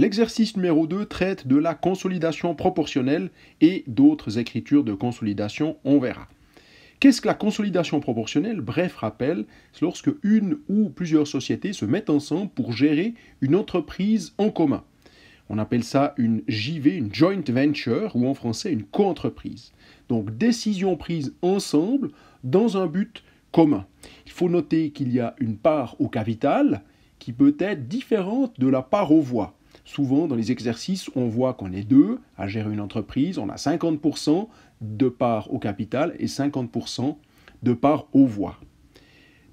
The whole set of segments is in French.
L'exercice numéro 2 traite de la consolidation proportionnelle et d'autres écritures de consolidation, on verra. Qu'est-ce que la consolidation proportionnelle? Bref rappel, c'est lorsque une ou plusieurs sociétés se mettent ensemble pour gérer une entreprise en commun. On appelle ça une JV, une joint venture, ou en français une coentreprise. Donc décision prise ensemble dans un but commun. Il faut noter qu'il y a une part au capital qui peut être différente de la part aux voix. Souvent, dans les exercices, on voit qu'on est deux à gérer une entreprise, on a 50% de part au capital et 50% de part aux voix.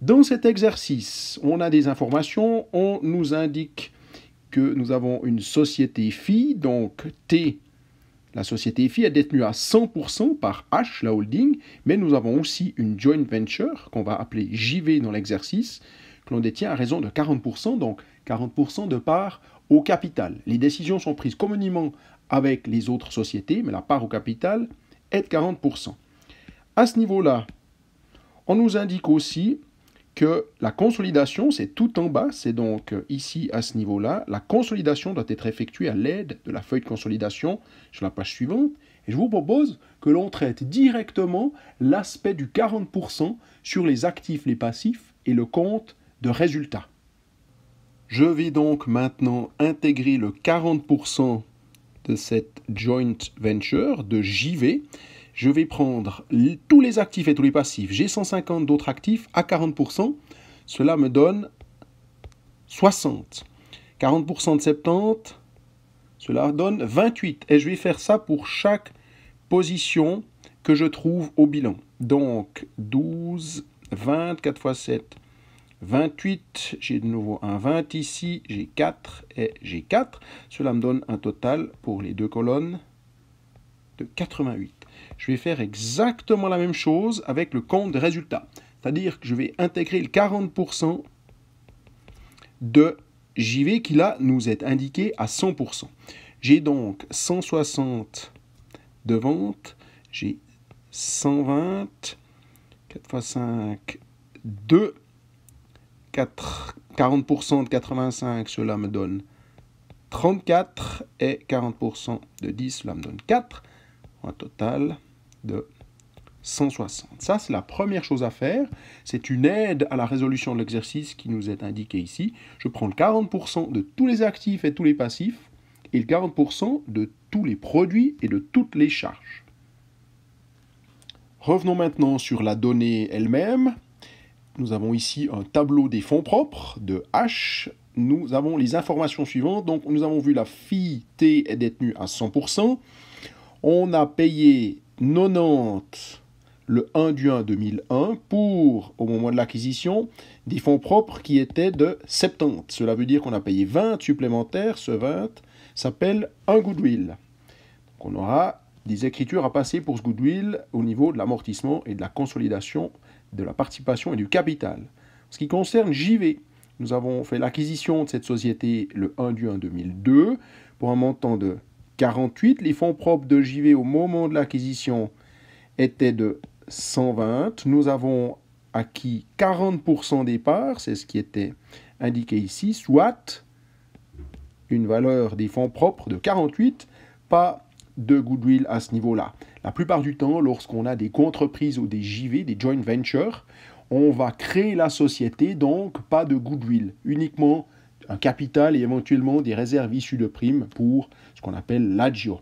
Dans cet exercice, on a des informations, on nous indique que nous avons une société phi, donc T, la société phi est détenue à 100% par H, la holding, mais nous avons aussi une joint venture, qu'on va appeler JV dans l'exercice, que l'on détient à raison de 40%, donc 40% de part au capital. Les décisions sont prises communément avec les autres sociétés, mais la part au capital est de 40%. À ce niveau-là, on nous indique aussi que la consolidation, c'est tout en bas, c'est donc ici à ce niveau-là. La consolidation doit être effectuée à l'aide de la feuille de consolidation sur la page suivante. Et je vous propose que l'on traite directement l'aspect du 40% sur les actifs, les passifs et le compte de résultat. Je vais donc maintenant intégrer le 40% de cette joint venture de JV. Je vais prendre tous les actifs et tous les passifs. J'ai 150 d'autres actifs à 40%. Cela me donne 60. 40% de 70, cela donne 28. Et je vais faire ça pour chaque position que je trouve au bilan. Donc 12, 20, 4 fois 7, 28. J'ai de nouveau un 20 ici. J'ai 4 et j'ai 4. Cela me donne un total pour les deux colonnes de 88. Je vais faire exactement la même chose avec le compte de résultat. C'est-à-dire que je vais intégrer le 40% de JV qui là nous est indiqué à 100%. J'ai donc 160 de vente, j'ai 120, 4 x 5, 2, 40% de 85, cela me donne 34, et 40% de 10, cela me donne 4. Un total de 160. Ça, c'est la première chose à faire. C'est une aide à la résolution de l'exercice qui nous est indiquée ici. Je prends le 40% de tous les actifs et tous les passifs et le 40% de tous les produits et de toutes les charges. Revenons maintenant sur la donnée elle-même. Nous avons ici un tableau des fonds propres de H. Nous avons les informations suivantes. Donc, nous avons vu la phi T est détenue à 100%. On a payé 90 le 1 du 1 2001 pour, au moment de l'acquisition, des fonds propres qui étaient de 70. Cela veut dire qu'on a payé 20 supplémentaires. Ce 20 s'appelle un goodwill. Donc on aura des écritures à passer pour ce goodwill au niveau de l'amortissement et de la consolidation de la participation et du capital. En ce qui concerne JV, nous avons fait l'acquisition de cette société le 1 du 1 2002 pour un montant de 48. Les fonds propres de JV au moment de l'acquisition étaient de 120. Nous avons acquis 40% des parts, c'est ce qui était indiqué ici, soit une valeur des fonds propres de 48, pas de goodwill à ce niveau-là. La plupart du temps, lorsqu'on a des coentreprises ou des JV, des joint ventures, on va créer la société, donc pas de goodwill, uniquement un capital et éventuellement des réserves issues de primes pour ce qu'on appelle l'agio.